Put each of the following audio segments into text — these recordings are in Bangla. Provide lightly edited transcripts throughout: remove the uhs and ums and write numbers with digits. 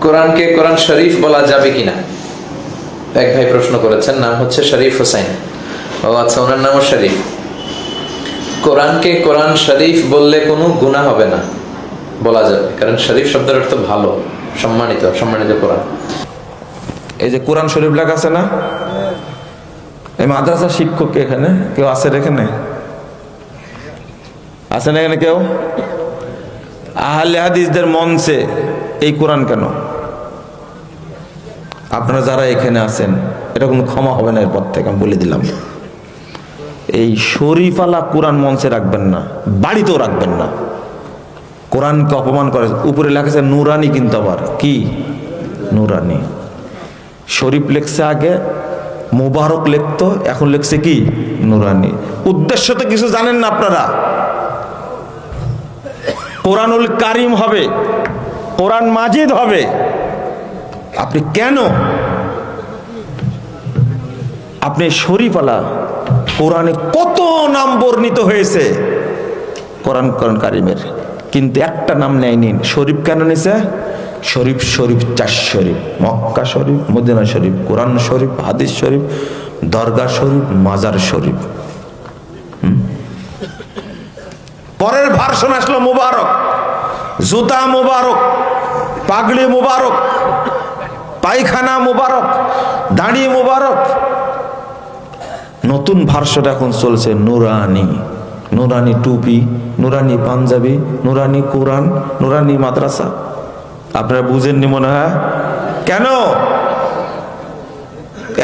কোরআনকে কোরআন শরীফ বলা যাবে কিনা এক ভাই প্রশ্ন করেছেন, নাম হচ্ছে শরীফ হোসেন। ও আচ্ছা, ওনার নামও শরীফ। কোরআনকে কোরআন শরীফ বললে কোনো গুনাহ হবে না, বলা যাবে, কারণ শরীফ শব্দের অর্থ ভালো, সম্মানিত, সম্মানিত কোরআন। এই যে কোরআন শরীফ লেখা আছে না, এই মাদ্রাসার শিক্ষক এখানে কেউ আছেন? এখানে আছেন? এখানে কেউ? আহলে হাদিসদের মঞ্চে এই কোরআন কেন? আপনারা যারা এখানে আছেন, এটা কোনো ক্ষমা হবে না এরপর থেকে, আমি বলে দিলাম। এই শরীফালা কোরআন মঞ্চে রাখবেন না, বাড়িতেও রাখবেন না। কোরআনকে অপমান করে। উপরে লেখা আছে নুরানি, কিন্তু আবার কি নুরানি। শরীফ লেখছে আগে, মোবারক লিখতো, এখন লিখছে কি নুরানি। উদ্দেশ্য তো কিছু জানেন না আপনারা। কোরআনুল কারিম হবে, কোরআন মাজিদ হবে, আপনি কেন আপনি শরীফালা? কোরআনে কত নাম বর্ণিত হয়েছে কোরআন কারিমের, কিন্তু একটা নাম নেয়নি। শরীফ কেন নিছে? শরীফ শরীফ 4 শরীফ, মক্কা শরীফ, মদিনা শরীফ, কোরআন শরীফ, হাদিস শরীফ, দরগা শরীফ, মাজার শরীফ। পরের ভার্সন আসলো মুবারক, জুতা মুবারক, পাগড়ি মুবারক, পায়খানা মুবারক, দাড়ি মুবারক। নতুন ভার্সন এখন চলছে নুরানি। নুরানি টুপি, নুরানি পাঞ্জাবি, নুরানি কোরআন, নুরানি মাদ্রাসা। আপনারা বুঝেননি মনে হয়? কেন?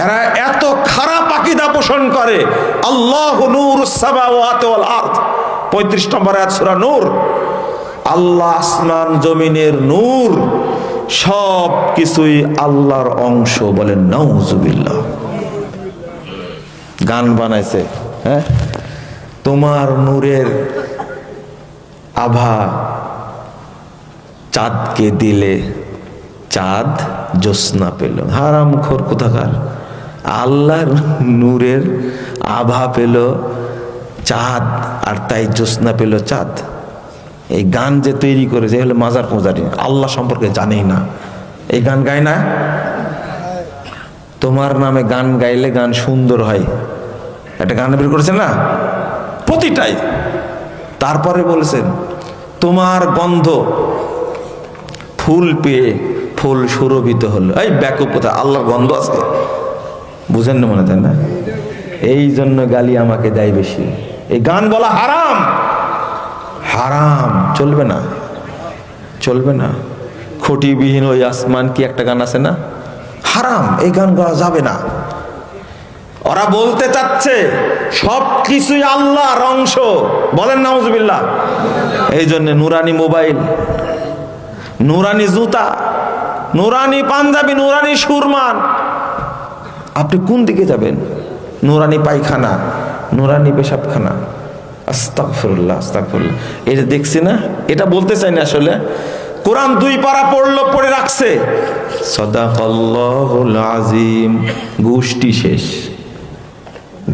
এরা এত খারাপ আকীদা পোষণ করে। আল্লাহু নূরুস সামাওয়াতি ওয়াল আরদ, 35 নম্বর আয়াত সূরা নূর। আল্লাহ আসমান জমিনের নূর, সব কিছুই আল্লাহর অংশ। বলেন নাউজুবিল্লাহ। গান বানাইছে, হ্যাঁ, তোমার নূরের আভা চাঁদকে দিলে, চাঁদ জ্যোৎস্না পেল। হারামখোর কোথাকার! আল্লাহর নূরের আভা পেল চাঁদ, আর তাই জ্যোৎস্না পেল চাঁদ। এই গান যে তৈরি করেছে হলো মাজার পূজারী, আল্লাহ সম্পর্কে জানেই না। এই গান গায় না। তোমার নামে গান গাইলে গান সুন্দর হয়, একটা গান বের করেছে না প্রতিটাই। তারপরে বলেছেন তোমার গন্ধ ফুল পেয়ে ফুল সুরভিত হলো। এই ব্যাকুপ কোথায়! আল্লাহর গন্ধ আছে, বুঝেন না মনে, তাই না? এই জন্য গালি আমাকে দেয় বেশি। এই গান বলা হারাম, হারাম, চলবে না, চলবে না। খুঁটিবিহীন ওই আসমান কি একটা গান আছে না, হারাম। এই গান গাওয়া যাবে না। ওরা বলতে চাচ্ছে সব কিছুই আল্লাহর অংশ। বলেন নাউজুবিল্লাহ। এই জন্য নুরানি মোবাইল, নুরানি জুতা, নুরানি পাঞ্জাবি, নুরানি সুরমান। আপনি কোন দিকে যাবেন? নুরানি পায়খানা, নুরানি পেশাবখানা। আস্তাগফিরুল্লাহ, আস্তাগফিরুল্লাহ। এটা দেখছি না, এটা বলতে চাই না আসলে। কোরআন 2 পারা পড়লো, পড়ে রাখছে। সাদাকাল্লাহুল আযীম। গোষ্ঠী শেষ,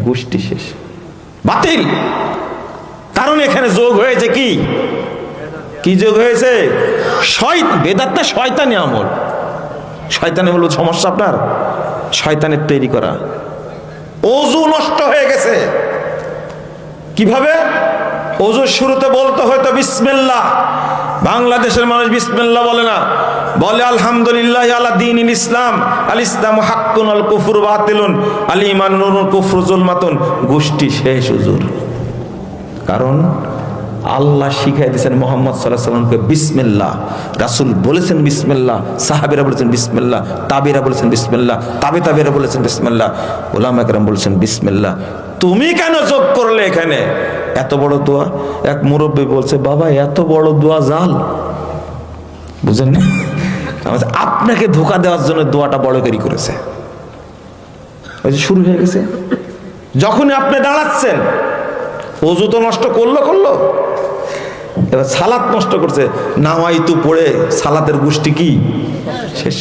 গোষ্ঠী শেষ, বাতিল। কারণ এখানে যোগ হয়েছে কি কি যোগ হয়েছে? বেদাত না, শয়তানি আমল। শয়তানি হলো সমস্যা আপনার, শয়তানের তৈরি করা। ওযু নষ্ট হয়ে গেছে। কিভাবে? ওযুর শুরুতে বলতে হয়তো বিসমিল্লাহ। বাংলাদেশের মানুষ বিসমিল্লাহ বলে না, বলে আলহামদুলিল্লাহ আলা দীনিল ইসলাম, আল ইসলামু হাক্কুন আল কুফরু বাতিলুন, আল ঈমানু নূরুন কুফরু যুলমাতুন। গোষ্ঠী শেষ হুজুর। কারণ আল্লাহ শিখাই দিয়েছেন মুহাম্মদ সাল্লাল্লাহু আলাইহি সাল্লামকে বিসমিল্লাহ। রাসূল বলেছেন বিসমিল্লাহ, সাহাবীরা বলেছেন বিসমিল্লাহ, তাবিরা বলেছেন বিসমিল্লাহ, তাবিরা বলেছেন বিসমিল্লাহ, উলামা কেরাম বলেছেন বিসমিল্লাহ। তুমি কেন যোগ করলে এখানে এত বড় দোয়া? এক মুরব্বী বলছে, বাবা এত বড় দোয়া জাল, বুঝেন না? আপনাকে ধোঁকা দেওয়ার জন্য দোয়াটা বড় করেছে। ওই যে শুরু হয়ে গেছে। যখনই আপনি দাঁড়াচ্ছেন, ওযু তো নষ্ট করলো, এবার সালাত নষ্ট করছে। নাওয়াইতু পড়ে সালাতের গোষ্ঠী কি শেষ।